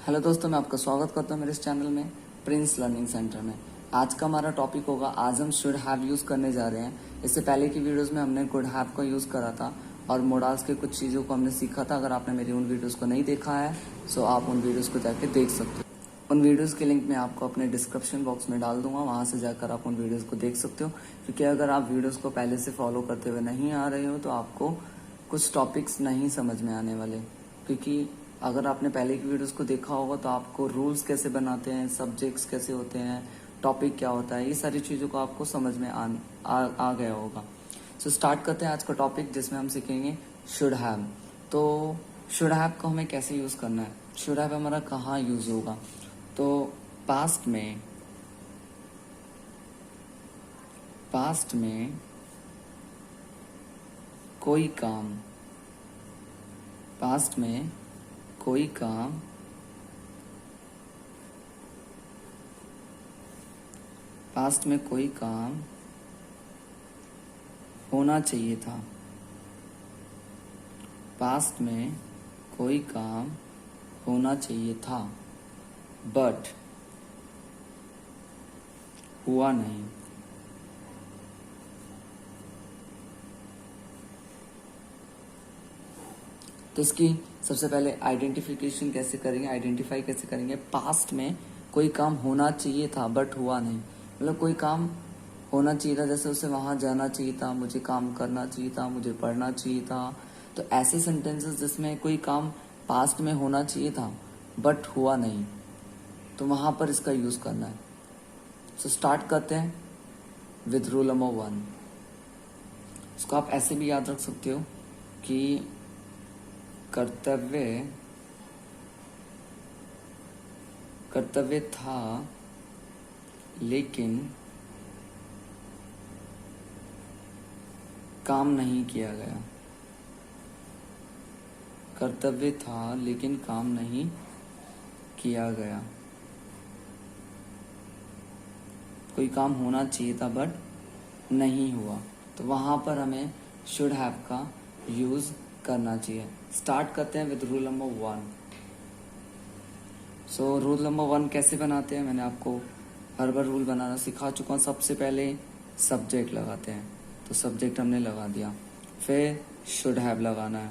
Hello दोस्तों, मैं आपका स्वागत करता हूं मेरे इस चैनल में प्रिंस लर्निंग सेंटर में। आज का हमारा टॉपिक होगा, आज हम शुड हैव यूज़ करने जा रहे हैं। इससे पहले की वीडियोस में हमने कुड हैव का यूज़ करा था और मोडाल्स के कुछ चीज़ों को हमने सीखा था। अगर आपने मेरी उन वीडियोस को नहीं देखा है तो आप उन वीडियोस को जाके देख सकते हो। उन वीडियोस के लिंक मैं आपको अपने डिस्क्रिप्शन बॉक्स में डाल दूंगा, वहाँ से जाकर आप उन वीडियोज़ को देख सकते हो। क्योंकि अगर आप वीडियोज़ को पहले से फॉलो करते हुए नहीं आ रहे हो तो आपको कुछ टॉपिक्स नहीं समझ में आने वाले। क्योंकि अगर आपने पहले की वीडियोस को देखा होगा तो आपको रूल्स कैसे बनाते हैं, सब्जेक्ट्स कैसे होते हैं, टॉपिक क्या होता है, ये सारी चीज़ों को आपको समझ में आ गया होगा। सो स्टार्ट करते हैं आज का टॉपिक, जिसमें हम सीखेंगे शुड हैव। तो शुड हैव को हमें कैसे यूज़ करना है, शुड हैव हमारा कहाँ यूज़ होगा। तो पास्ट में कोई काम, पास्ट में कोई काम होना चाहिए था। पास्ट में कोई काम होना चाहिए था बट हुआ नहीं। तो इसकी सबसे पहले आइडेंटिफिकेशन कैसे करेंगे, आइडेंटिफाई कैसे करेंगे। पास्ट में कोई काम होना चाहिए था बट हुआ नहीं, मतलब कोई काम होना चाहिए था, जैसे उसे वहां जाना चाहिए था, मुझे काम करना चाहिए था, मुझे पढ़ना चाहिए था। तो ऐसे सेंटेंसेस जिसमें कोई काम पास्ट में होना चाहिए था बट हुआ नहीं, तो वहां पर इसका यूज करना है। सो स्टार्ट करते हैं विद रूल नंबर 1। इसको आप ऐसे भी याद रख सकते हो कि कर्तव्य था लेकिन काम नहीं किया गया। कर्तव्य था लेकिन काम नहीं किया गया। कोई काम होना चाहिए था बट नहीं हुआ, तो वहां पर हमें शुड हैव का यूज करना चाहिए। स्टार्ट करते हैं with rule number 1। So rule number 1 कैसे बनाते हैं, मैंने आपको हर बार रूल बनाना सिखा चुका हूँ। सबसे पहले सब्जेक्ट लगाते हैं, तो सब्जेक्ट हमने लगा दिया। फिर शुड हैव लगाना है,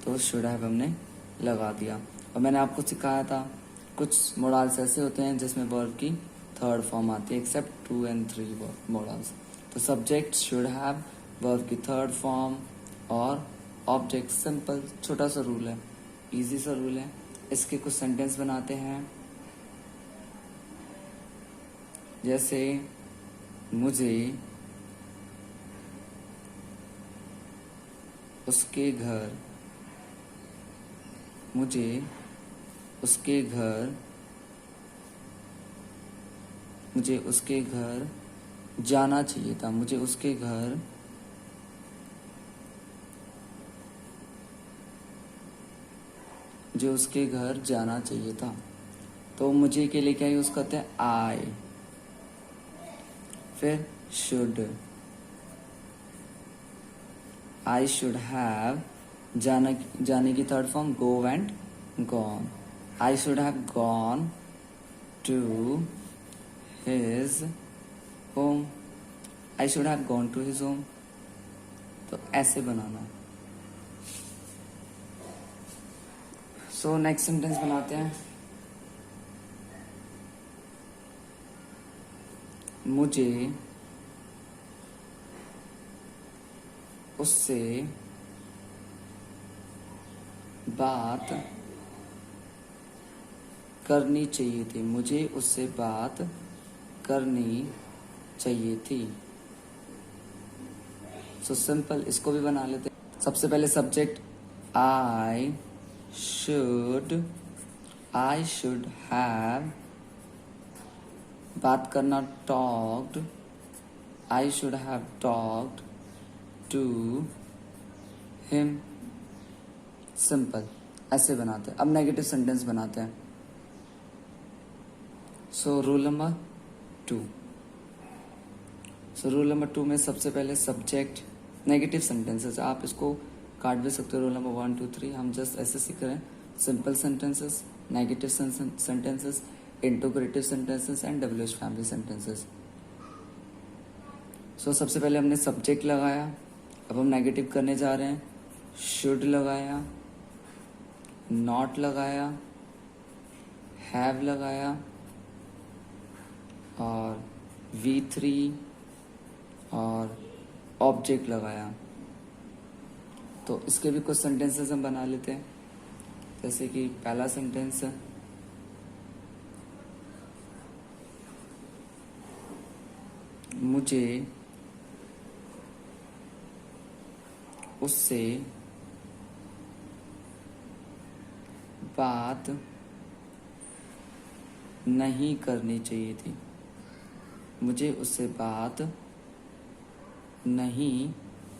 तो शुड हैव हमने लगा दिया। और मैंने आपको सिखाया था कुछ मॉडल्स ऐसे होते हैं जिसमें वर्ब की थर्ड फॉर्म आती है, एक्सेप्ट 2 और 3 मॉडल्स। तो सब्जेक्ट, शुड हैव, वर्ब की थर्ड फॉर्म और ऑब्जेक्ट। सिंपल छोटा सा रूल है, इजी सा रूल है। इसके कुछ सेंटेंस बनाते हैं, जैसे मुझे उसके घर जाना चाहिए था। मुझे उसके घर जाना चाहिए था। तो मुझे के लिए क्या यूज करते हैं, आई। फिर शुड, आई शुड हैव, जाने की third form go and gone. I should have gone to his home. I should have gone to his home. तो ऐसे बनाना है। सो नेक्स्ट सेंटेंस बनाते हैं, मुझे उससे बात करनी चाहिए थी। मुझे उससे बात करनी चाहिए थी। सो सिंपल, इसको भी बना लेते हैं। सबसे पहले सब्जेक्ट आई शुड हैव, बात करना talked, I should have talked to him. Simple ऐसे बनाते हैं। अब नेगेटिव सेंटेंस बनाते हैं। So rule number 2। So rule number 2 में सबसे पहले सब्जेक्ट, नेगेटिव सेंटेंसेस, आप इसको काट भी सकते हो। रूल नंबर 1 2 3 हम जस्ट ऐसे सीख रहे हैं, simple sentences. Negative sentences, integrative sentences and WH family sentences. So सबसे पहले हमने सब्जेक्ट लगाया, अब हम नेगेटिव करने जा रहे हैं। शुड लगाया, नॉट लगाया, हैव लगाया और V3 और ऑब्जेक्ट लगाया। तो इसके भी कुछ सेंटेंसेस हम बना लेते हैं। जैसे कि पहला सेंटेंस, मुझे उससे बात नहीं करनी चाहिए थी। मुझे उससे बात नहीं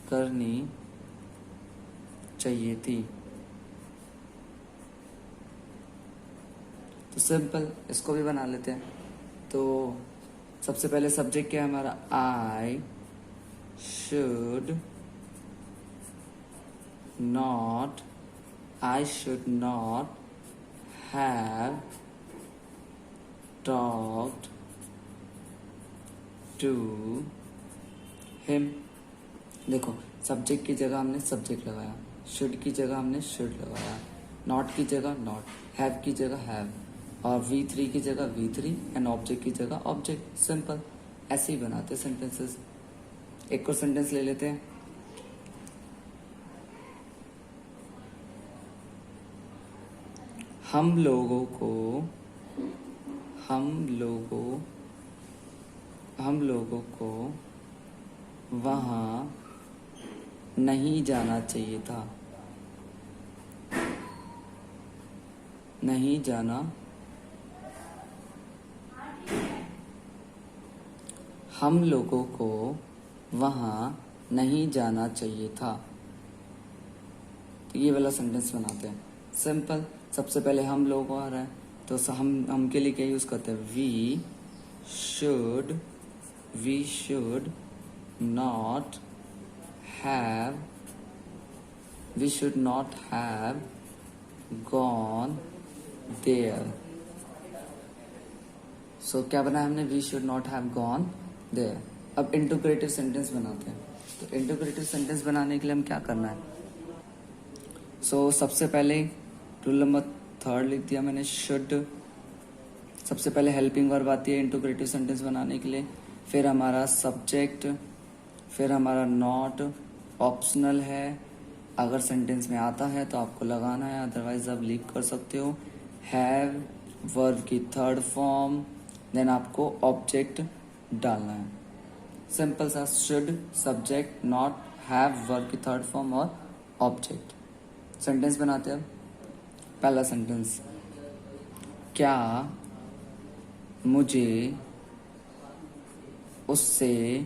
करनी चाहिए थी। तो सिंपल इसको भी बना लेते हैं। तो सबसे पहले सब्जेक्ट क्या है हमारा, I should not, I should not have talked to him. देखो सब्जेक्ट की जगह हमने सब्जेक्ट लगाया, शुड की जगह हमने शुड लगाया, नॉट की जगह नॉट, हैव की जगह हैव और V3 की जगह V3 एंड ऑब्जेक्ट की जगह ऑब्जेक्ट। सिंपल ऐसे ही बनाते सेंटेंसेस। एक और सेंटेंस ले लेते हैं। हम लोगों को वहाँ नहीं जाना चाहिए था। नहीं जाना, हम लोगों को वहाँ नहीं जाना चाहिए था। तो ये वाला सेंटेंस बनाते हैं। सिंपल, सबसे पहले हम लोगों आ रहा है तो हम के लिए क्या यूज करते हैं, we should not have gone there. So क्या बनाया हमने, we should not have gone there. अब इंटीग्रेटिव सेंटेंस बनाते हैं। तो इंटीग्रेटिव सेंटेंस बनाने के लिए हम क्या करना है, सो सबसे पहले रूल नंबर 3 लिख दिया मैंने, शुड। सबसे पहले हेल्पिंग वर्ब आती है इंटीग्रेटिव सेंटेंस बनाने के लिए, फिर हमारा सब्जेक्ट, फिर हमारा नॉट, ऑप्शनल है, अगर सेंटेंस में आता है तो आपको लगाना है, अदरवाइज आप लीव कर सकते हो। हैव वर्ब की थर्ड फॉर्म, देन आपको ऑब्जेक्ट डालना है। सिंपल सा, should, subject, not, have verb की थर्ड फॉर्म और ऑब्जेक्ट। सेंटेंस बनाते हैं। पहला सेंटेंस, क्या मुझे उससे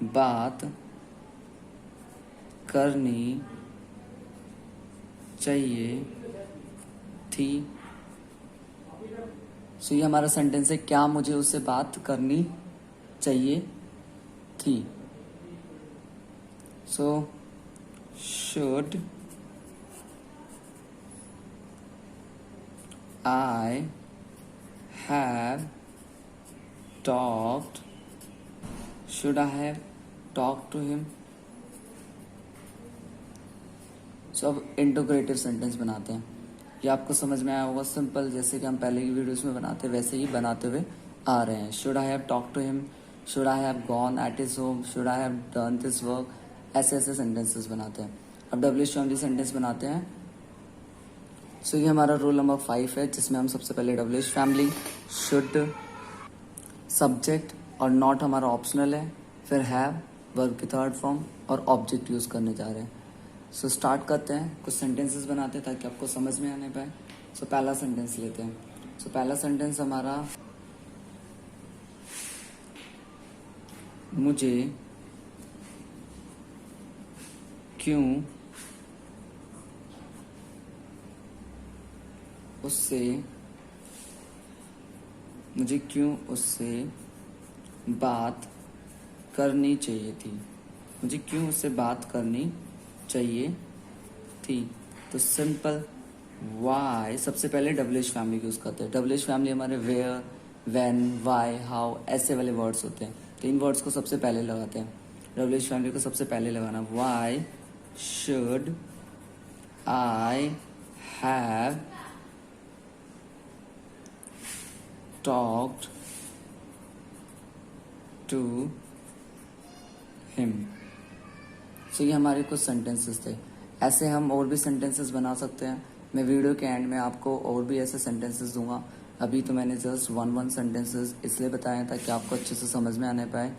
बात करनी चाहिए थी। सो ये हमारा सेंटेंस है, क्या मुझे उससे बात करनी चाहिए थी। So should I have talked, should I have talked to him? सो अब इंटीग्रेटिव सेंटेंस बनाते हैं। ये आपको समझ में आया होगा, सिंपल, जैसे कि हम पहले की वीडियोस में बनाते वैसे ही बनाते हुए आ रहे हैं। Should I have talk to him, should I have gone at his home, should I have done this work, ऐसे ऐसे सेंटेंसेस बनाते हैं। अब डब्ल्यूएच फैमिली सेंटेंस बनाते हैं। सो ये हमारा रूल नंबर 5 है, जिसमें हम सबसे पहले डब्ल्यूएच फैमिली, शुड, सब्जेक्ट और नॉट हमारा ऑप्शनल है, फिर हैव वर्ब की थर्ड फॉर्म और ऑब्जेक्ट यूज करने जा रहे हैं। सो स्टार्ट करते हैं, कुछ सेंटेंसेस बनाते हैं ताकि आपको समझ में आने पाए। सो पहला सेंटेंस लेते हैं। सो पहला सेंटेंस हमारा, मुझे क्यों उससे बात करनी चाहिए थी। मुझे क्यों उससे बात करनी चाहिए थी। तो सिंपल, वाई सबसे पहले डब्ल्यूएच फैमिली यूज करते हैं। डब्ल्यूएच फैमिली हमारे वेयर, व्हेन, वाई, हाउ ऐसे वाले वर्ड्स होते हैं, तो इन वर्ड्स को सबसे पहले लगाते हैं। डब्ल्यूएच फैमिली को सबसे पहले लगाना, why should I have talked to him. So ये हमारे कुछ सेंटेंसेस थे। ऐसे हम और भी सेंटेंसेस बना सकते हैं। मैं वीडियो के एंड में आपको और भी ऐसे सेंटेंसेस दूंगा। अभी तो मैंने जस्ट वन सेंटेंसेस इसलिए बताया ताकि आपको अच्छे से समझ में आने पाए,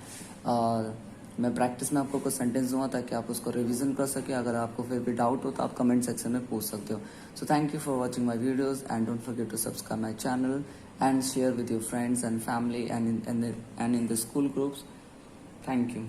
और मैं प्रैक्टिस में आपको कुछ सेंटेंस दूंगा ताकि आप उसको रिवीजन कर सके। अगर आपको फिर भी डाउट हो तो आप कमेंट सेक्शन में पूछ सकते हो। So thank you for watching my videos and don't forget to subscribe my channel and share with your friends and family and in the school groups. Thank you.